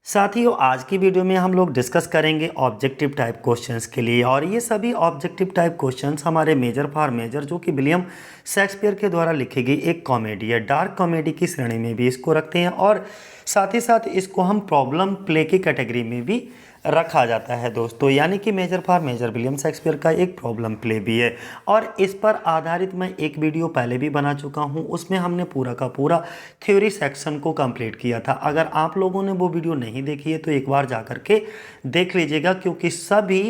साथियों, आज की वीडियो में हम लोग डिस्कस करेंगे ऑब्जेक्टिव टाइप क्वेश्चंस के लिए। और ये सभी ऑब्जेक्टिव टाइप क्वेश्चंस हमारे मेजर फॉर मेजर जो कि विलियम शेक्सपियर के द्वारा लिखी गई एक कॉमेडी है, डार्क कॉमेडी की श्रेणी में भी इसको रखते हैं। और साथ ही साथ इसको हम प्रॉब्लम प्ले की कैटेगरी में भी रखा जाता है दोस्तों। यानी कि measure for measure William Shakespeare का एक प्रॉब्लम प्ले भी है। और इस पर आधारित मैं एक वीडियो पहले भी बना चुका हूं, उसमें हमने पूरा का पूरा थ्योरी सेक्शन को कंप्लीट किया था। अगर आप लोगों ने वो वीडियो नहीं देखी है तो एक बार जा करके देख लीजिएगा, क्योंकि सभी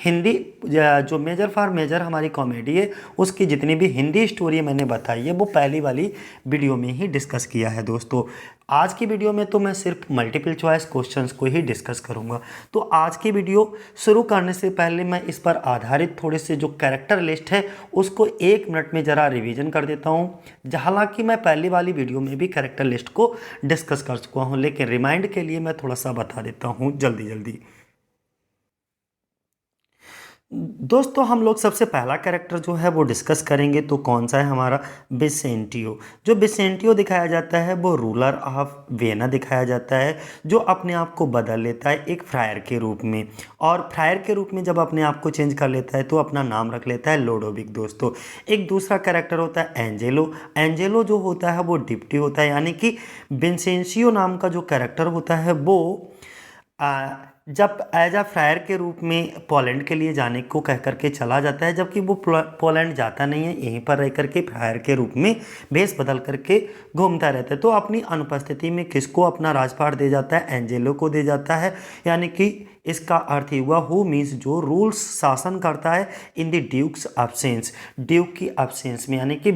हिंदी जो मेजर फॉर मेजर हमारी कॉमेडी है उसकी जितनी भी हिंदी स्टोरी मैंने बताई है वो पहली वाली वीडियो में ही डिस्कस किया है दोस्तों। आज की वीडियो में तो मैं सिर्फ मल्टीपल चॉइस क्वेश्चंस को ही डिस्कस करूंगा। तो आज की वीडियो शुरू करने से पहले मैं इस पर आधारित थोड़े से जो कैरेक्टर लिस्ट है उसको 1 मिनट में ज़रा रिवीजन कर देता हूं। हालांकि मैं पहली वाली वीडियो में भी कैरेक्टर लिस्ट को डिस्कस कर चुका हूं, लेकिन रिमाइंड के लिए मैं थोड़ा सा बता देता हूं जल्दी जल्दी। दोस्तों, हम लोग सबसे पहला कैरेक्टर जो है वो डिस्कस करेंगे तो कौन सा है हमारा बिसेंटियो। जो बिसेंटियो दिखाया जाता है वो रूलर ऑफ वेना दिखाया जाता है, जो अपने आप को बदल लेता है एक फ्रायर के रूप में। और फ्रायर के रूप में जब अपने आप को चेंज कर लेता है तो अपना नाम रख लेता है लोडोविक दोस्तों। एक दूसरा कैरेक्टर होता है एंजेलो। एंजेलो जो होता है वो डिप्टी होता है, यानी कि विंसेंसियो नाम का जो कैरेक्टर होता है वो जब एज आ फ्रायर के रूप में पोलैंड के लिए जाने को कह करके चला जाता है, जबकि वो पोलैंड जाता नहीं है, यहीं पर रह करके फ्रायर के रूप में भेष बदल करके घूमता रहता है। तो अपनी अनुपस्थिति में किसको अपना राजपाट दे जाता है? एंजेलो को दे जाता है। यानी कि इसका अर्थ ही हुआ हु मीन्स जो रूल्स शासन करता है in the duke's absence, duke की एब्सेंस में, यानी कि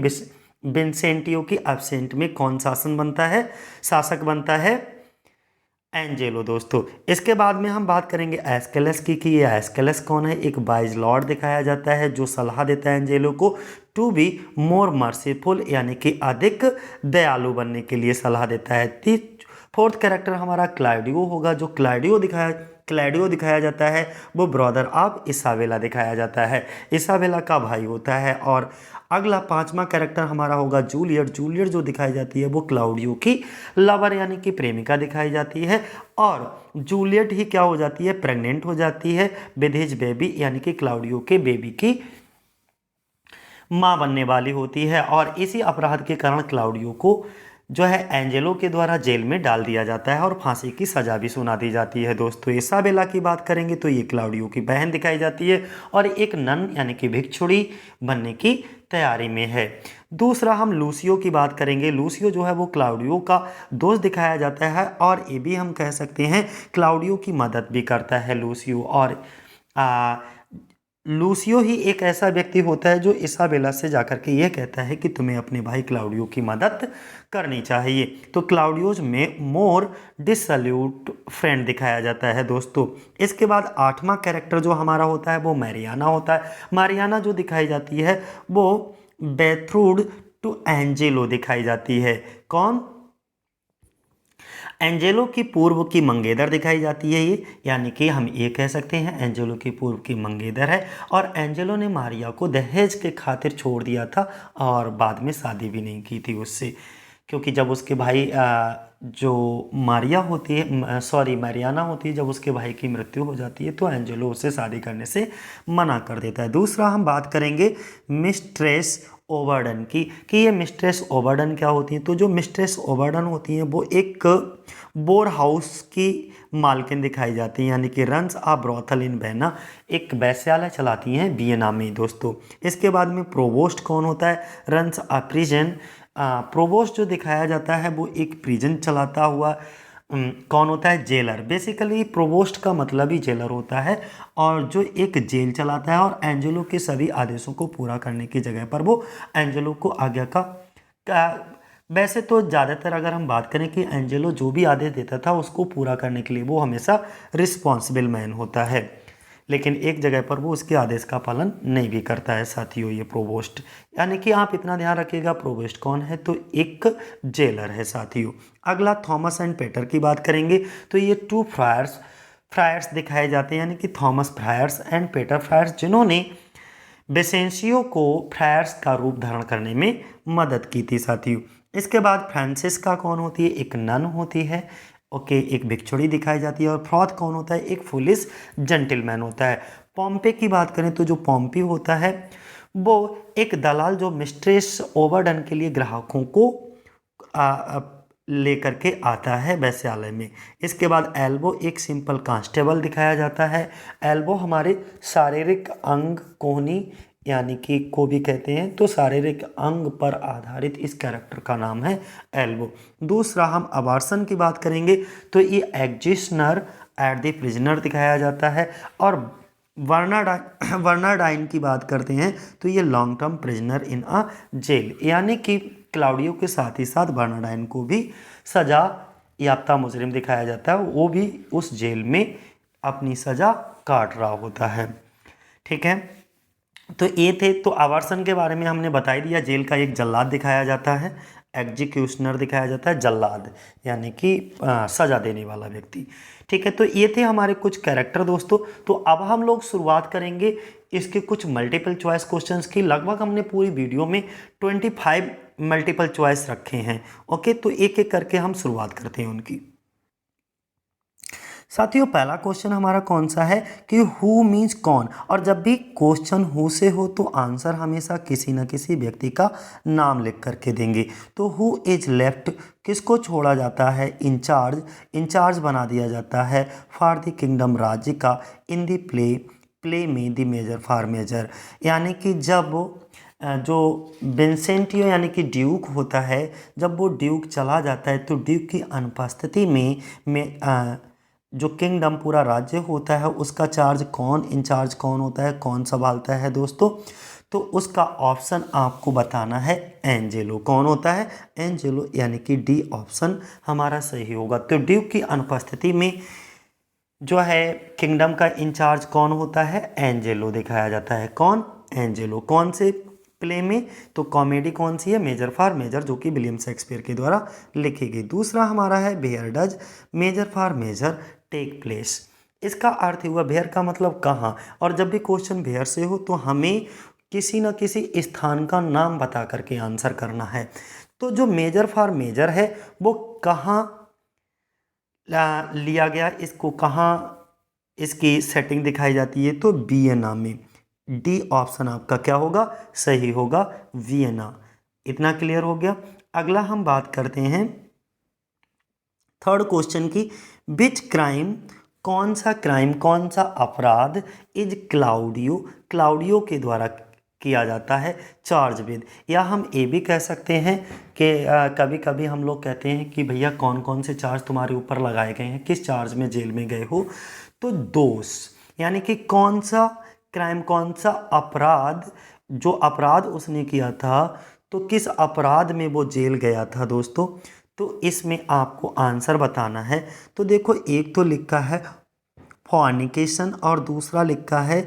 विंसेंटियो की एब्सेंट में कौन शासन बनता है? शासक बनता है एंजेलो दोस्तों। इसके बाद में हम बात करेंगे एस्केलस की कि ये एस्केलस कौन है? एक वाइज लॉर्ड दिखाया जाता है जो सलाह देता है एंजेलो को टू बी मोर मर्सीफुल, यानी कि अधिक दयालु बनने के लिए सलाह देता है। फोर्थ कैरेक्टर हमारा क्लाउडियो होगा। जो क्लाउडियो दिखाया जाता है वो ब्रदर ऑफ इसाबेला दिखाया जाता है, इसाबेला का भाई होता है। और अगला पांचवा कैरेक्टर हमारा होगा जूलियट। जूलियट जो दिखाई जाती है वो क्लाउडियो की लवर यानी कि प्रेमिका दिखाई जाती है। और जूलियट ही क्या हो जाती है? प्रेग्नेंट हो जाती है विद हिज बेबी, यानी कि क्लाउडियो के बेबी की मां बनने वाली होती है। और इसी अपराध के कारण क्लाउडियो को जो है एंजेलो के द्वारा जेल में डाल दिया जाता है और फांसी की सजा भी सुना दी जाती है दोस्तों। इसाबेला की बात करेंगे तो ये क्लाउडियो की बहन दिखाई जाती है और एक नन यानी कि भिक्षुड़ी बनने की तैयारी में है। दूसरा हम लूसियो की बात करेंगे। लूसियो जो है वो क्लाउडियो का दोस्त दिखाया जाता है और ये भी हम कह सकते हैं क्लाउडियो की मदद भी करता है लूसियो। और लूसियो ही एक ऐसा व्यक्ति होता है जो इसाबेला से जाकर के ये कहता है कि तुम्हें अपने भाई क्लाउडियो की मदद करनी चाहिए। तो क्लाउडियोज में मोर डिसल्यूट फ्रेंड दिखाया जाता है दोस्तों। इसके बाद आठवां कैरेक्टर जो हमारा होता है वो मैरियाना होता है। मैरियाना जो दिखाई जाती है वो बेथ्रूड टू एंजेलो दिखाई जाती है। कौन? एंजेलो की पूर्व की मंगेदर दिखाई जाती है ये, यानी कि हम ये कह सकते हैं एंजेलो की पूर्व की मंगेदर है। और एंजेलो ने मारिया को दहेज के खातिर छोड़ दिया था और बाद में शादी भी नहीं की थी उससे, क्योंकि जब उसके भाई जो मारिया होती है, सॉरी मैरियाना होती है, जब उसके भाई की मृत्यु हो जाती है तो एंजेलो उसे शादी करने से मना कर देता है। दूसरा हम बात करेंगे मिस्ट्रेस ओबर्डन की कि ये मिस्ट्रेस ओबर्डन क्या होती है। तो जो मिस्ट्रेस ओबर्डन होती हैं वो एक बोर हाउस की मालकिन दिखाई जाती हैं, यानी कि रन्स आ ब्रोथल इन वेना, एक वैश्यालय चलाती हैं वियना में दोस्तों। इसके बाद में प्रोवोस्ट कौन होता है? रन्स आ प्रिजन। प्रोवोस्ट जो दिखाया जाता है वो एक प्रिजन चलाता हुआ कौन होता है? जेलर। बेसिकली प्रोवोस्ट का मतलब ही जेलर होता है और जो एक जेल चलाता है और एंजेलो के सभी आदेशों को पूरा करने की जगह पर वो एंजेलो को आज्ञा का वैसे तो ज़्यादातर अगर हम बात करें कि एंजेलो जो भी आदेश देता था उसको पूरा करने के लिए वो हमेशा रिस्पॉन्सिबल मैन होता है, लेकिन एक जगह पर वो उसके आदेश का पालन नहीं भी करता है साथियों ये प्रोवोस्ट। यानी कि आप इतना ध्यान रखिएगा प्रोवोस्ट कौन है? तो एक जेलर है साथियों। अगला थॉमस एंड पेटर की बात करेंगे तो ये टू फ्रायर्स दिखाए जाते हैं, यानी कि Thomas friars and Peter friars, जिन्होंने बेसेंसियो को फ्रायर्स का रूप धारण करने में मदद की थी साथियों। इसके बाद फ्रांसिस का कौन होती है? एक नन होती है ओके, एक भिक्षुड़ी दिखाई जाती है। और फ्रॉथ कौन होता है? एक फुलिश जेंटलमैन होता है। पॉम्पे की बात करें तो जो पॉम्पी होता है वो एक दलाल जो मिस्ट्रेस ओवरडन के लिए ग्राहकों को लेकर के आता है वैश्यालय में। इसके बाद एल्बो एक सिंपल कांस्टेबल दिखाया जाता है। एल्बो हमारे शारीरिक अंग कोहनी यानी कि को भी कहते हैं, तो शारीरिक अंग पर आधारित इस कैरेक्टर का नाम है एल्बो। दूसरा हम अबार्सन की बात करेंगे तो ये एग्जिशनर एट द प्रिजनर दिखाया जाता है। और वर्नाडाइन की बात करते हैं तो ये long term prisoner in a jail, यानी कि क्लाउडियो के साथ ही साथ बर्नाडाइन को भी सजा याफ्ता मुजरिम दिखाया जाता है, वो भी उस जेल में अपनी सजा काट रहा होता है। ठीक है, तो ये थे। तो आवासन के बारे में हमने बता ही दिया। जेल का एक जल्लाद दिखाया जाता है, एग्जीक्यूशनर दिखाया जाता है, जल्लाद यानी कि सजा देने वाला व्यक्ति। ठीक है, तो ये थे हमारे कुछ कैरेक्टर दोस्तों। तो अब हम लोग शुरुआत करेंगे इसके कुछ मल्टीपल चॉइस क्वेश्चंस की। लगभग हमने पूरी वीडियो में 25 मल्टीपल चॉइस रखे हैं। ओके, तो एक एक करके हम शुरुआत करते हैं उनकी। साथियों, पहला क्वेश्चन हमारा कौन सा है कि हु मीन्स कौन। और जब भी क्वेश्चन हु से हो तो आंसर हमेशा किसी न किसी व्यक्ति का नाम लिख करके देंगे। तो हु इज लेफ्ट, किसको छोड़ा जाता है? इंचार्ज, इंचार्ज बना दिया जाता है फॉर द किंगडम, राज्य का। इन द प्ले, प्ले में द मेजर फॉर मेजर, यानी कि जब जो विंसेंटियो यानी कि ड्यूक होता है, जब वो ड्यूक चला जाता है तो ड्यूक की अनुपस्थिति में जो किंगडम पूरा राज्य होता है उसका चार्ज कौन, इंचार्ज कौन होता है, कौन संभालता है दोस्तों? तो उसका ऑप्शन आपको बताना है एंजेलो। कौन होता है? एंजेलो, यानी कि डी ऑप्शन हमारा सही होगा। तो ड्यूक की अनुपस्थिति में जो है किंगडम का इंचार्ज कौन होता है? एंजेलो दिखाया जाता है। कौन? एंजेलो। कौन से प्ले में? तो कॉमेडी कौन सी है? मेजर फॉर मेजर, जो कि विलियम शेक्सपियर के द्वारा लिखी गई। दूसरा हमारा है where does measure for measure take place. इसका अर्थ हुआ वेयर का मतलब कहाँ, और जब भी क्वेश्चन वेयर से हो तो हमें किसी न किसी स्थान का नाम बता करके आंसर करना है। तो जो मेजर फॉर मेजर है वो कहाँ लिया गया, इसको कहाँ इसकी सेटिंग दिखाई जाती है? तो वियना में। डी ऑप्शन आपका क्या होगा? सही होगा, वियना। इतना क्लियर हो गया। अगला हम बात करते हैं थर्ड क्वेश्चन की। विच क्राइम, कौन सा क्राइम, कौन सा अपराध इज क्लाउडियो, क्लाउडियो के द्वारा किया जाता है चार्ज विद। या हम ये भी कह सकते हैं कि कभी कभी हम लोग कहते हैं कि भैया कौन कौन से चार्ज तुम्हारे ऊपर लगाए गए हैं, किस चार्ज में जेल में गए हो? तो दोष, यानी कि कौन सा क्राइम, कौन सा अपराध, जो अपराध उसने किया था तो किस अपराध में वो जेल गया था दोस्तों? तो इसमें आपको आंसर बताना है। तो देखो, एक तो लिखा है फॉर्निकेशन और दूसरा लिखा है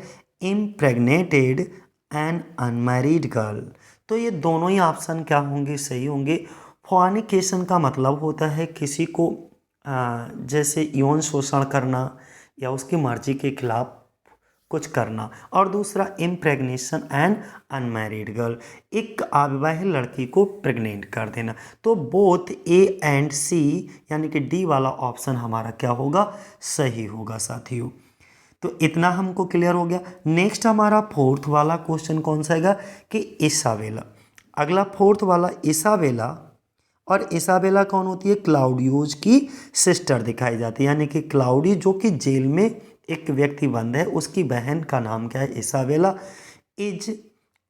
इम्प्रेग्नेटेड एन अनमैरिड गर्ल। तो ये दोनों ही ऑप्शन क्या होंगे? सही होंगे। फॉर्निकेशन का मतलब होता है किसी को जैसे यौन शोषण करना या उसकी मर्जी के खिलाफ कुछ करना। और दूसरा इम्प्रेग्नेशन एंड अनमैरिड गर्ल, एक अविवाहित लड़की को प्रेग्नेंट कर देना। तो बोथ ए एंड सी यानी कि डी वाला ऑप्शन हमारा क्या होगा? सही होगा साथियों। तो इतना हमको क्लियर हो गया। नेक्स्ट हमारा फोर्थ वाला क्वेश्चन कौन सा है कि इसाबेला। अगला फोर्थ वाला इसाबेला, और इसाबेला कौन होती है? क्लाउडियोज की सिस्टर दिखाई जाती है, यानी कि क्लाउडी जो कि जेल में एक व्यक्ति बंद है, उसकी बहन का नाम क्या है? इसाबेला। इज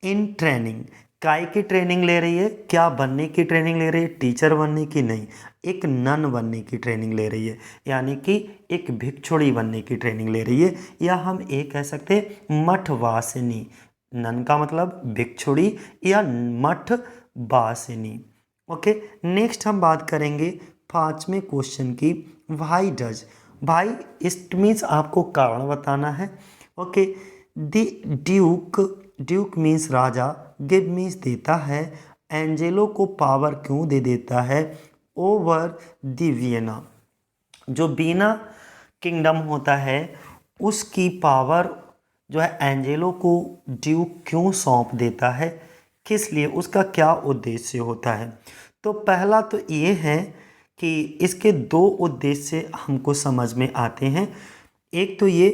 इन ट्रेनिंग, काय की ट्रेनिंग ले रही है? क्या बनने की ट्रेनिंग ले रही है? टीचर बनने की नहीं, एक नन बनने की ट्रेनिंग ले रही है, यानी कि एक भिक्षुड़ी बनने की ट्रेनिंग ले रही है। या हम ये कह सकते हैं मठवासिनी। नन का मतलब भिक्षुड़ी या मठवासिनी। ओके, नेक्स्ट हम बात करेंगे पांचवें क्वेश्चन की। वाई डज, भाई इट मीन्स आपको कारण बताना है। Okay, the Duke, Duke means Raja, give means देता है, एंजेलो को पावर क्यों दे देता है ओवर द वियना, जो बीना किंगडम होता है उसकी पावर जो है एंजेलो को ड्यूक क्यों सौंप देता है, किस लिए, उसका क्या उद्देश्य होता है? तो पहला तो ये है कि इसके दो उद्देश्य हमको समझ में आते हैं। एक तो ये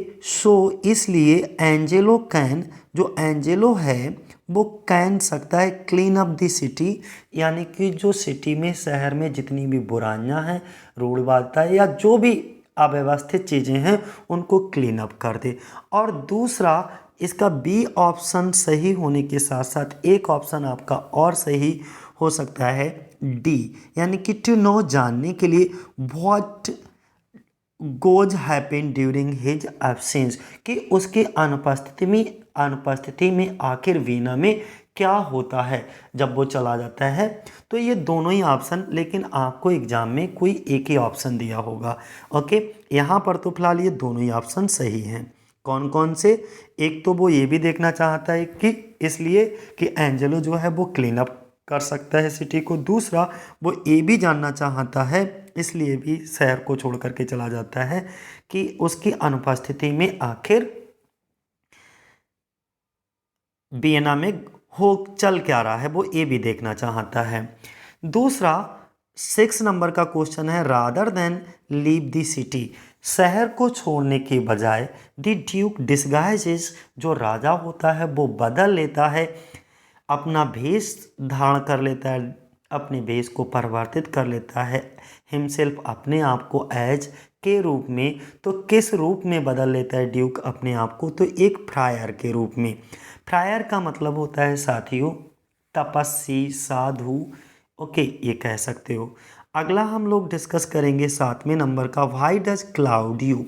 इसलिए एंजेलो कैन, जो एंजेलो है वो कैन सकता है क्लीन अप द सिटी, यानी कि जो सिटी में, शहर में जितनी भी बुराइयां हैं, रोड बाधा है या जो भी अव्यवस्थित चीज़ें हैं उनको क्लीन अप कर दे। और दूसरा, इसका बी ऑप्शन सही होने के साथ साथ एक ऑप्शन आपका और सही हो सकता है, डी, यानी कि टू नो, जानने के लिए, what goes happen during his absence, कि उसके अनुपस्थिति में आखिर वीना में क्या होता है जब वो चला जाता है। तो ये दोनों ही ऑप्शन, लेकिन आपको एग्जाम में कोई एक ही ऑप्शन दिया होगा। ओके, यहाँ पर तो फिलहाल ये दोनों ही ऑप्शन सही हैं। कौन कौन से? एक तो वो ये भी देखना चाहता है कि इसलिए कि एंजेलो जो है वो क्लीन अप कर सकता है सिटी को। दूसरा, वो ये भी जानना चाहता है, इसलिए भी शहर को छोड़ करके चला जाता है, कि उसकी अनुपस्थिति में आखिर वियना में हो चल क्या रहा है, वो ये भी देखना चाहता है। दूसरा, 6 नंबर का क्वेश्चन है, rather than leave the city, शहर को छोड़ने के बजाय द ड्यूक डिस्गाइजेस, जो राजा होता है वो बदल लेता है, अपना भेष धारण कर लेता है, अपने भेष को परिवर्तित कर लेता है, हिमसेल्फ, अपने आप को, एज के रूप में। तो किस रूप में बदल लेता है ड्यूक अपने आप को? तो एक फ्रायर के रूप में। फ्रायर का मतलब होता है साथियों तपस्वी, साधु। ओके, ये कह सकते हो। अगला हम लोग डिस्कस करेंगे 7वें नंबर का, व्हाई डज क्लाउडियो,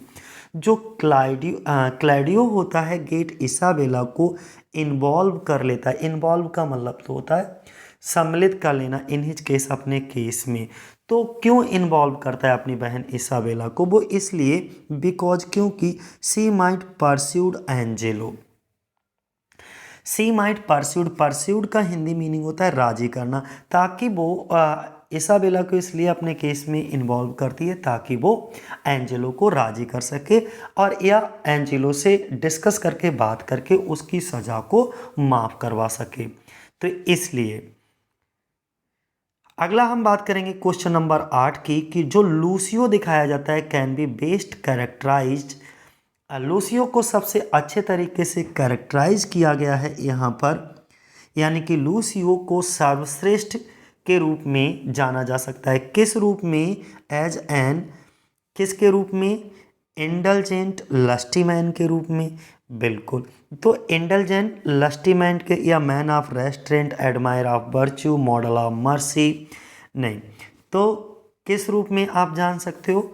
जो क्लैडियो होता है गेट इसाबेला को इन्वॉल्व कर लेता है। इन्वॉल्व का मतलब तो होता है सम्मिलित कर लेना, इन हिज केस, अपने केस में। तो क्यों इन्वॉल्व करता है अपनी बहन इसाबेला को? वो इसलिए बिकॉज, क्योंकि सी माइट परस्यूड एंजेलो, सी माइट परस्यूड का हिंदी मीनिंग होता है राजी करना, ताकि वो इसाबेला को इसलिए अपने केस में इन्वॉल्व करती है ताकि वो एंजेलो को राजी कर सके और या एंजेलो से डिस्कस करके बात करके उसकी सज़ा को माफ़ करवा सके। तो इसलिए अगला हम बात करेंगे क्वेश्चन नंबर 8 की, कि जो लूसियो दिखाया जाता है can be best characterised, Lucio को सबसे अच्छे तरीके से कैरेक्टराइज किया गया है यहाँ पर, यानी कि लूसियो को सर्वश्रेष्ठ के रूप में जाना जा सकता है। किस रूप में? एज एन, किसके रूप में? इंडलजेंट लस्टी मैन के रूप में। बिल्कुल, तो इंडलजेंट लस्टी मैन के, या man of restaurant, admire of virtue, model of mercy, नहीं, तो किस रूप में आप जान सकते हो?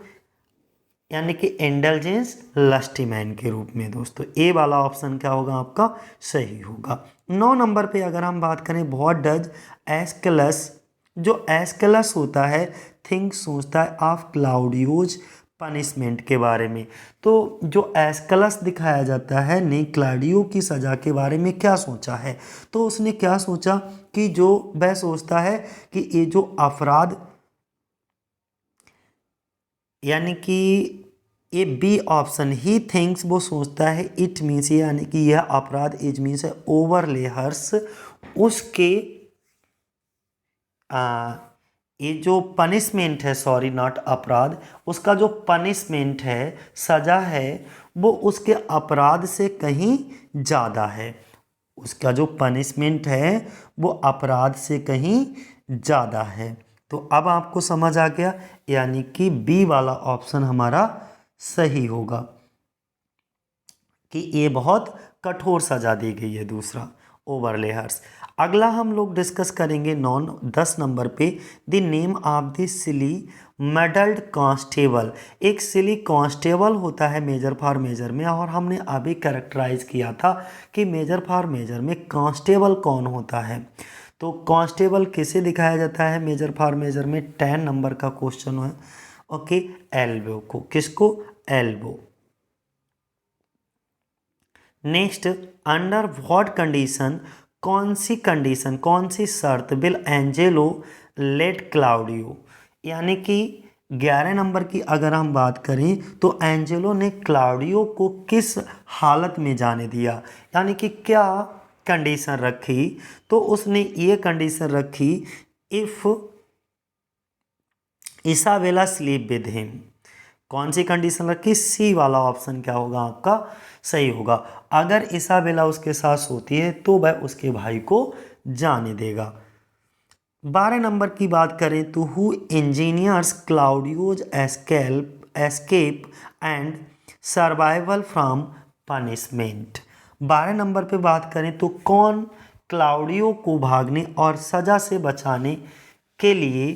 यानी कि इंडलजेंस लस्टी मैन के रूप में। दोस्तों, ए वाला ऑप्शन क्या होगा आपका? सही होगा। 9 नंबर पे अगर हम बात करें, व्हाट डज एस्केलस, जो एस्केलस होता है थिंक, सोचता है, ऑफ क्लाउडियोज पनिशमेंट के बारे में। तो जो एस्केलस दिखाया जाता है ने क्लाउडियो की सज़ा के बारे में क्या सोचा है? तो उसने क्या सोचा कि जो वह सोचता है कि ये जो अपराध, यानी कि ये बी ऑप्शन, ही थिंक्स, वो सोचता है, इट मीन्स, यानी कि यह अपराध, इज मीन्स है ओवरलेहर्स, उसके ये जो पनिशमेंट है, सॉरी नॉट अपराध, उसका जो पनिशमेंट है, सजा है, वो उसके अपराध से कहीं ज़्यादा है। उसका जो पनिशमेंट है वो अपराध से कहीं ज़्यादा है। तो अब आपको समझ आ गया, यानी कि बी वाला ऑप्शन हमारा सही होगा कि ये बहुत कठोर सजा दी गई है, दूसरा ओवरलेहर्स। अगला हम लोग डिस्कस करेंगे 10 नंबर पे, the name of the silly medalled constable. एक सिली कांस्टेबल होता है मेजर फॉर मेजर में, और हमने अभी कैरेक्टराइज किया था कि मेजर फॉर मेजर में कांस्टेबल कौन होता है। तो कांस्टेबल किसे दिखाया जाता है मेजर फॉर मेजर में? 10 नंबर का क्वेश्चन है। ओके, एल्बो को। किसको? Elbow. Next, under what condition, कौन सी कंडीशन, कौन सी शर्त विल एंजेलो लेट क्लाउडियो, यानी कि 11 नंबर की अगर हम बात करें तो एंजेलो ने क्लाउडियो को किस हालत में जाने दिया, यानी कि क्या कंडीशन रखी? तो उसने ये कंडीशन रखी, if Isabella sleep with him. कौन सी कंडीशन रखी? सी वाला ऑप्शन क्या होगा आपका सही होगा। अगर इसाबेला उसके साथ सोती है तो वह उसके भाई को जाने देगा। 12 नंबर की बात करें तो who engineers Claudio's escape and survival from punishment. 12 number पे बात करें तो कौन क्लाउडियो को भागने और सज़ा से बचाने के लिए,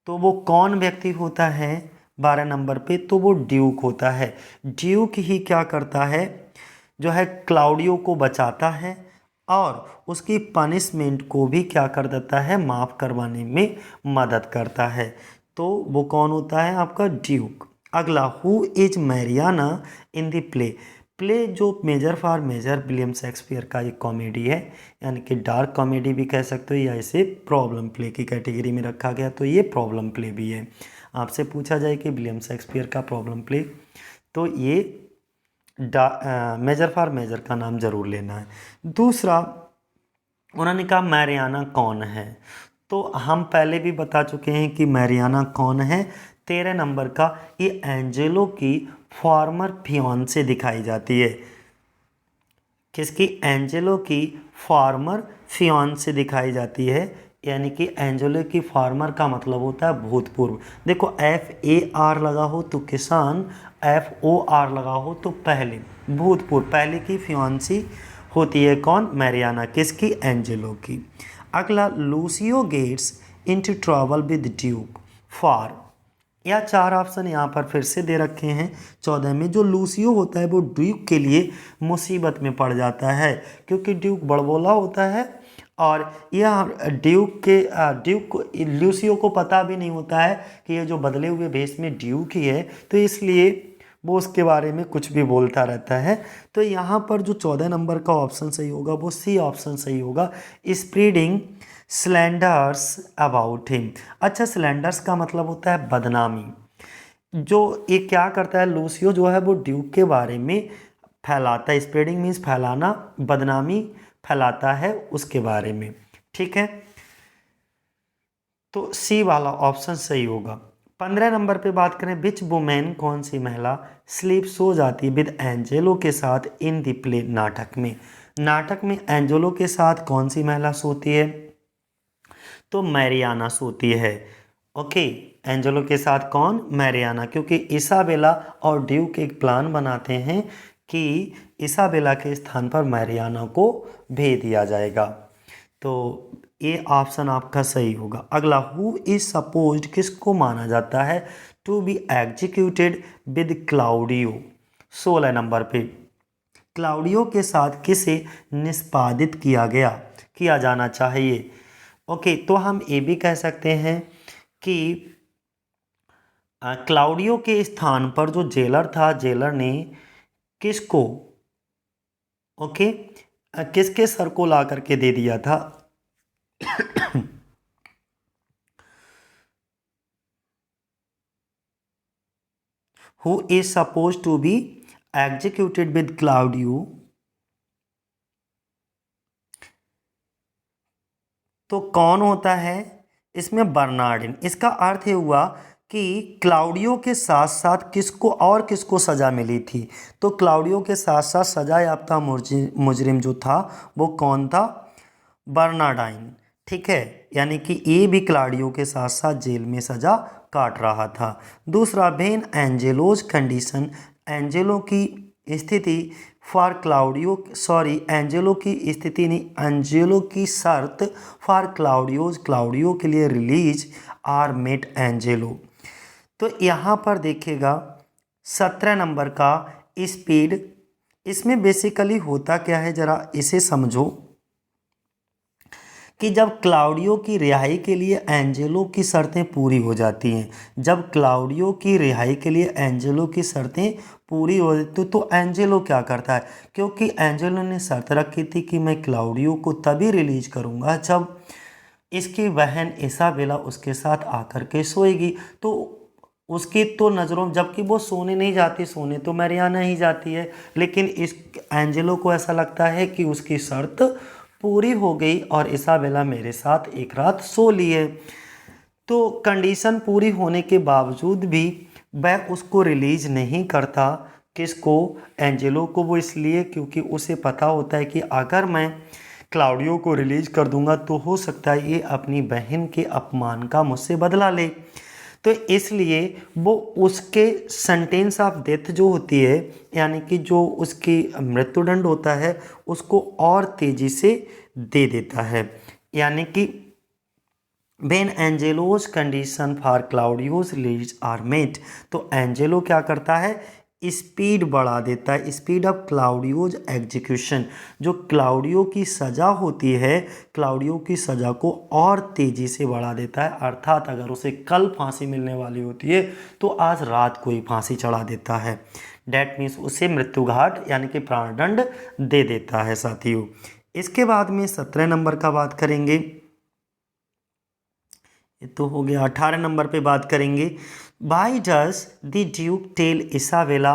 तो वो कौन व्यक्ति होता है 12 नंबर पे? तो वो ड्यूक होता है। ड्यूक ही क्या करता है, जो है क्लाउडियो को बचाता है और उसकी पनिशमेंट को भी क्या कर देता है, माफ़ करवाने में मदद करता है। तो वो कौन होता है आपका? ड्यूक। अगला, who is Mariana in the play. Play जो measure for measure William Shakespeare का एक कॉमेडी है, यानी कि डार्क कॉमेडी भी कह सकते हो, या इसे प्रॉब्लम प्ले की कैटेगरी में रखा गया, तो ये प्रॉब्लम प्ले भी है। आपसे पूछा जाए कि विलियम शेक्सपियर का प्रॉब्लम प्ले, तो ये मेजर फॉर मेजर का नाम जरूर लेना है। दूसरा, उन्होंने कहा मैरियाना कौन है, तो हम पहले भी बता चुके हैं कि मैरियाना कौन है। 13 नंबर का, ये एंजेलो की फॉर्मर फियांसे दिखाई जाती है। किसकी? एंजेलो की फॉर्मर फियांसे दिखाई जाती है, यानी कि एंजेलो की फॉर्मर का मतलब होता है भूतपूर्व। देखो FAR लगा हो तो किसान, FOR लगा हो तो पहले, भूतपूर्व, पहले की फियांसी होती है कौन? मैरियाना। किसकी? एंजेलो की। अगला, Lucio gets into trouble with duke four, या 4 ऑप्शन यहाँ पर फिर से दे रखे हैं 14 में। जो लूसियो होता है वो ड्यूक के लिए मुसीबत में पड़ जाता है, क्योंकि ड्यूक बड़बोला होता है और यह ड्यूक को, लूसियो को पता भी नहीं होता है कि ये जो बदले हुए भेष में ड्यूक ही है, तो इसलिए वो उसके बारे में कुछ भी बोलता रहता है। तो यहाँ पर जो 14 नंबर का ऑप्शन सही होगा वो सी ऑप्शन सही होगा, स्प्रेडिंग स्लैंडर्स अबाउट हिम। अच्छा, स्लैंडर्स का मतलब होता है बदनामी। जो ये क्या करता है, लूसियो जो है वो ड्यूक के बारे में फैलाता है, स्प्रेडिंग मीन्स फैलाना, बदनामी फैलाता है उसके बारे में। ठीक है, तो सी वाला ऑप्शन सही होगा। 15 नंबर पे बात करें, विच वुमेन, कौन सी महिला स्लीप सो जाती है विद एंजेलो के साथ इन द प्ले, नाटक में। नाटक में एंजेलो के साथ कौन सी महिला सोती है? तो मैरियाना सोती है। ओके, एंजेलो के साथ कौन? मैरियाना, क्योंकि इसाबेला और ड्यूक एक प्लान बनाते हैं कि इसाबेला के स्थान पर मैरियाना को भेज दिया जाएगा। तो ये ऑप्शन आपका सही होगा। अगला, हु इज सपोज्ड, किसको माना जाता है to be executed with Claudio. 16 number पे, क्लाउडियो के साथ किसे निष्पादित किया जाना चाहिए? ओके, तो हम ये भी कह सकते हैं कि क्लाउडियो के स्थान पर जो जेलर था, जेलर ने किसको, ओके, किसके सर को ला करके दे दिया था? who is supposed to be executed with Claudio, तो कौन होता है इसमें? बर्नार्डिन। इसका अर्थ ये हुआ कि क्लाउडियो के साथ साथ किसको सज़ा मिली थी, तो क्लाउडियो के साथ साथ सज़ा याफ्ता मुजरिम जो था वो कौन था? बर्नार्डाइन। ठीक है, यानी कि ये भी क्लाउडियो के साथ साथ जेल में सज़ा काट रहा था। दूसरा, वेन एंजेलोज कंडीशन, एंजेलो की स्थिति फॉर क्लाउडियो, सॉरी एंजेलो की स्थिति नहीं, एंजेलो की शर्त फॉर क्लाउडियोज, क्लाउडियो के लिए रिलीज आर मेट एंजेलो। तो यहाँ पर देखिएगा 17 नंबर का स्पीड, इसमें बेसिकली होता क्या है, ज़रा इसे समझो कि जब क्लाउडियो की रिहाई के लिए एंजेलो की शर्तें पूरी हो जाती हैं, जब क्लाउडियो की रिहाई के लिए एंजेलो की शर्तें पूरी हो जाती तो एंजेलो क्या करता है, क्योंकि एंजेलो ने शर्त रखी थी कि मैं क्लाउडियो को तभी रिलीज करूंगा जब इसकी बहन इसाबेला उसके साथ आकर के सोएगी। तो उसकी तो नज़रों, जबकि वो सोने नहीं जाती, सोने तो मैरियाना ही जाती है, लेकिन इस एंजेलो को ऐसा लगता है कि उसकी शर्त पूरी हो गई और इसाबेला मेरे साथ एक रात सो लिए। तो कंडीशन पूरी होने के बावजूद भी वह उसको रिलीज नहीं करता। किसको? एंजेलो को। वो इसलिए क्योंकि उसे पता होता है कि अगर मैं क्लाउडियो को रिलीज कर दूंगा तो हो सकता है ये अपनी बहन के अपमान का मुझसे बदला ले। तो इसलिए वो उसके सेंटेंस ऑफ डेथ जो होती है, यानी कि जो उसकी मृत्युदंड होता है, उसको और तेजी से दे देता है। यानी कि when Angelo's condition for Claudio's release are met, तो एंजेलो क्या करता है? स्पीड बढ़ा देता है, स्पीड ऑफ क्लाउडियोज एग्जीक्यूशन। जो क्लाउडियो की सज़ा होती है, क्लाउडियो की सज़ा को और तेज़ी से बढ़ा देता है। अर्थात अगर उसे कल फांसी मिलने वाली होती है तो आज रात को ही फांसी चढ़ा देता है। डैट मीन्स उसे मृत्युघाट यानी कि प्राणदंड दे देता है साथियों। इसके बाद में 17 नंबर का बात करेंगे। ये तो हो गया। 18 नंबर पे बात करेंगे। Why does the Duke tell Isabella,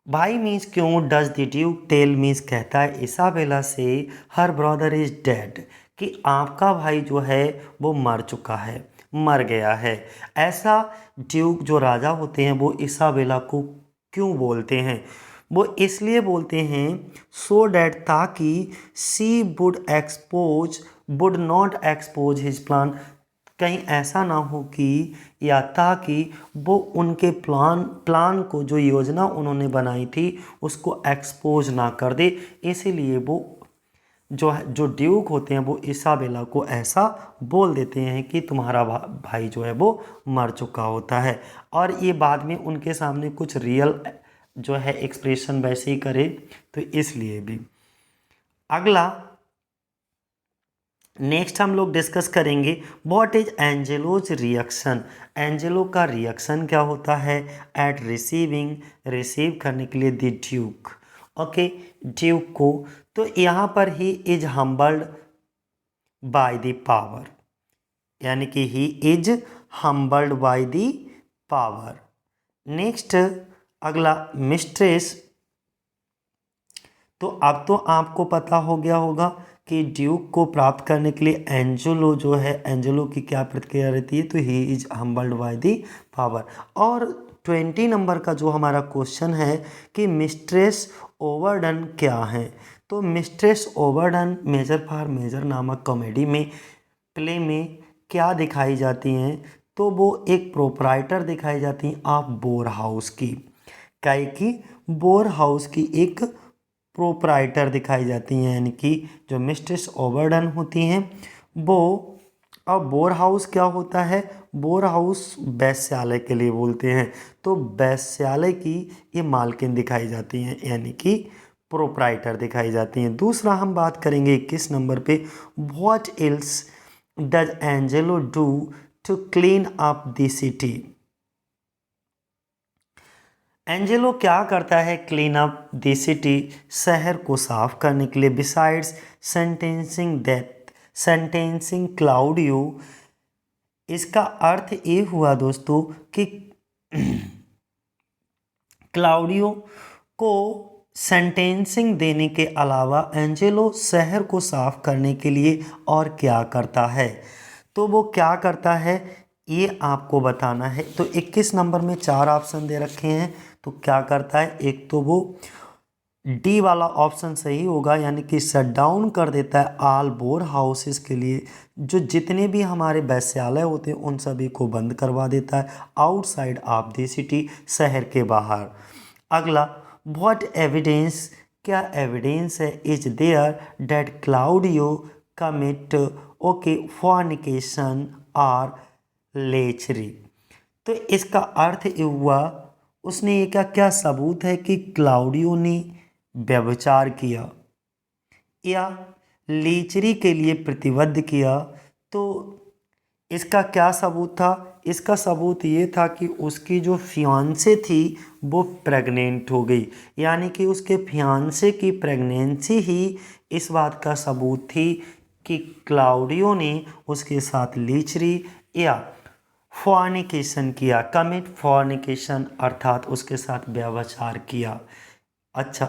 why means क्यों, does the Duke tell means कहता है इसाबेला से हर ब्रदर इज डेड, कि आपका भाई जो है वो मर चुका है, मर गया है। ऐसा ड्यूक जो राजा होते हैं वो इसाबेला को क्यों बोलते हैं? वो इसलिए बोलते हैं सो डैट, ताकि she would not expose his plan, कहीं ऐसा ना हो कि, या ताकि वो उनके प्लान को, जो योजना उन्होंने बनाई थी, उसको एक्सपोज ना कर दे। इसीलिए वो जो ड्यूक होते हैं वो इसाबेला को ऐसा बोल देते हैं कि तुम्हारा भाई जो है वो मर चुका होता है। और ये बाद में उनके सामने कुछ रियल जो है एक्सप्रेशन वैसे ही करे, तो इसलिए भी। अगला नेक्स्ट हम लोग डिस्कस करेंगे व्हाट इज एंजेलोज रिएक्शन। एंजेलो का रिएक्शन क्या होता है एट रिसीविंग, रिसीव करने के लिए द ड्यूक, ओके, ड्यूक को। तो यहाँ पर he is humbled by the power, यानी कि he is humbled by the power. Next अगला मिस्ट्रेस। तो अब तो आपको पता हो गया होगा कि ड्यूक को प्राप्त करने के लिए एंजेलो जो है, एंजेलो की क्या प्रतिक्रिया रहती है, तो he is humbled by the power. और 20 नंबर का जो हमारा क्वेश्चन है कि मिस्ट्रेस ओवरडन क्या है, तो mistress Overdone measure for measure नामक कॉमेडी में, प्ले में क्या दिखाई जाती हैं, तो वो एक प्रोपराइटर दिखाई जाती हैं ऑफ बोर हाउस की, काय की बोर हाउस की एक प्रोपराइटर दिखाई जाती हैं, यानी कि जो मिस्ट्रेस ओवरडन होती हैं वो। अब बोर हाउस क्या होता है? बोर हाउस वेश्यालय के लिए बोलते हैं, तो वेश्यालय की ये मालकिन दिखाई जाती हैं, यानी कि प्रोपराइटर दिखाई जाती हैं। दूसरा हम बात करेंगे 21 नंबर पे, what else does Angelo do to clean up the city. Angelo क्या करता है क्लीन अप द सिटी, शहर को साफ करने के लिए, बिसाइड्स सेंटेंसिंग क्लाउडियो। इसका अर्थ ये हुआ दोस्तों कि क्लाउडियो को सेंटेंसिंग देने के अलावा एंजेलो शहर को साफ करने के लिए और क्या करता है, तो वो क्या करता है ये आपको बताना है। तो 21 नंबर में 4 ऑप्शन दे रखे हैं, तो क्या करता है, एक तो वो डी वाला ऑप्शन सही होगा, यानी कि शट डाउन कर देता है ऑल बोर हाउसेस के लिए, जो जितने भी हमारे वेश्यालय होते हैं उन सभी को बंद करवा देता है आउटसाइड ऑफ द सिटी, शहर के बाहर। अगला व्हाट एविडेंस, क्या एविडेंस है is there that Claudio commit okay fornication और लेचरी। तो इसका अर्थ ये हुआ, उसने ये क्या सबूत है कि क्लाउडियो ने व्यभिचार किया या लीचरी के लिए प्रतिबद्ध किया। तो इसका क्या सबूत था? इसका सबूत ये था कि उसकी जो फियांसे थी वो प्रेग्नेंट हो गई, यानी कि उसके फियांसे की प्रेगनेंसी ही इस बात का सबूत थी कि क्लाउडियो ने उसके साथ लीचरी या फॉर्निकेशन किया, कमिट फॉर्निकेशन अर्थात उसके साथ व्यभिचार किया। अच्छा,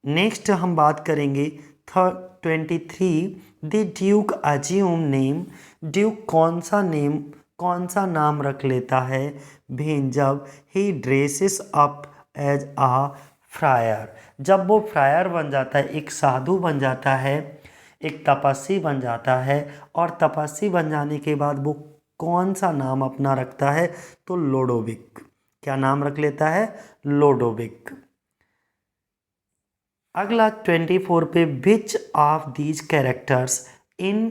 नेक्स्ट हम बात करेंगे 23 the Duke assume name, Duke कौन सा नाम रख लेता है भें जब ही ड्रेसेस अप एज आ फ्रायर, जब वो फ्रायर बन जाता है, एक साधु बन जाता है, एक तपस्वी बन जाता है, और तपस्वी बन जाने के बाद वो कौन सा नाम अपना रखता है, तो लोडोविक। क्या नाम रख लेता है? लोडोविक। अगला 24 पे विच ऑफ दीज कैरेक्टर्स, इन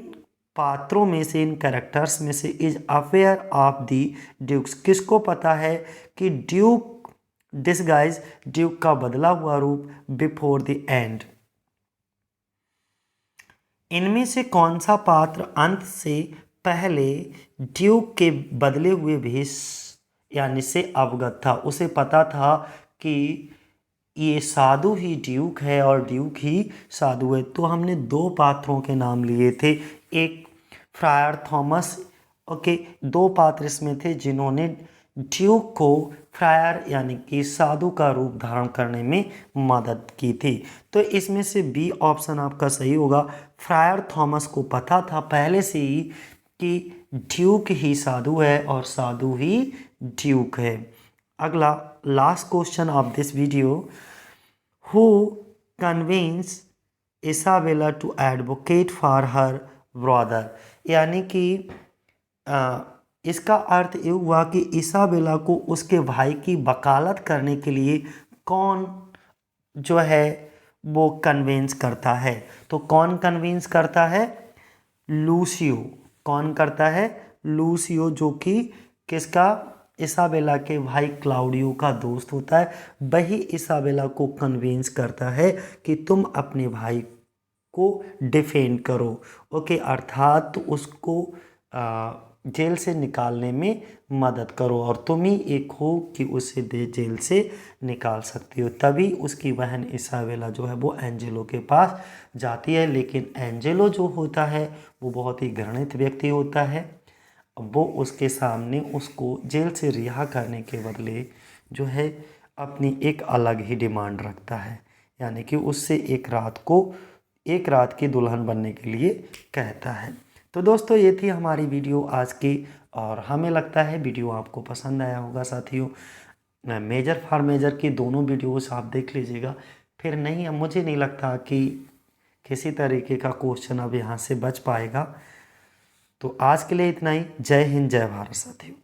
पात्रों में से, इन कैरेक्टर्स में से is aware of the duke's, किसको पता है कि ड्यूक डिसगाइज, ड्यूक का बदला हुआ रूप, बिफोर द एंड। इनमें से कौन सा पात्र अंत से पहले ड्यूक के बदले हुए भेष यानी से अवगत था, उसे पता था कि ये साधु ही ड्यूक है और ड्यूक ही साधु है। तो हमने दो पात्रों के नाम लिए थे, एक फ्रायर थॉमस, ओके, दो पात्र इसमें थे जिन्होंने ड्यूक को फ्रायर यानी कि साधु का रूप धारण करने में मदद की थी। तो इसमें से बी ऑप्शन आपका सही होगा। फ्रायर थॉमस को पता था पहले से ही कि ड्यूक ही साधु है और साधु ही ड्यूक है। अगला last question of this video, who convince Isabella to advocate for her brother, यानी कि इसका अर्थ ये हुआ कि इसाबेला को उसके भाई की वकालत करने के लिए कौन जो है वो कन्विंस करता है। तो कौन कन्विंस करता है? लूसियो। कौन करता है? लूसियो, जो कि किसका? इसाबेला के भाई क्लाउडियो का दोस्त होता है। वही इसाबेला को कन्विंस करता है कि तुम अपने भाई को डिफेंड करो, ओके, अर्थात उसको जेल से निकालने में मदद करो, और तुम ही एक हो कि उसे जेल से निकाल सकती हो। तभी उसकी बहन इसाबेला जो है वो एंजेलो के पास जाती है, लेकिन एंजेलो जो होता है वो बहुत ही घृणित व्यक्ति होता है। वो उसके सामने उसको जेल से रिहा करने के बदले जो है अपनी एक अलग ही डिमांड रखता है, यानी कि उससे एक रात की दुल्हन बनने के लिए कहता है। तो दोस्तों ये थी हमारी वीडियो आज की, और हमें लगता है वीडियो आपको पसंद आया होगा साथियों। मेजर फॉर मेजर की दोनों वीडियोस आप देख लीजिएगा, फिर नहीं, मुझे नहीं लगता कि किसी तरीके का क्वेश्चन अब यहाँ से बच पाएगा। तो आज के लिए इतना ही। जय हिंद, जय भारत साथियों।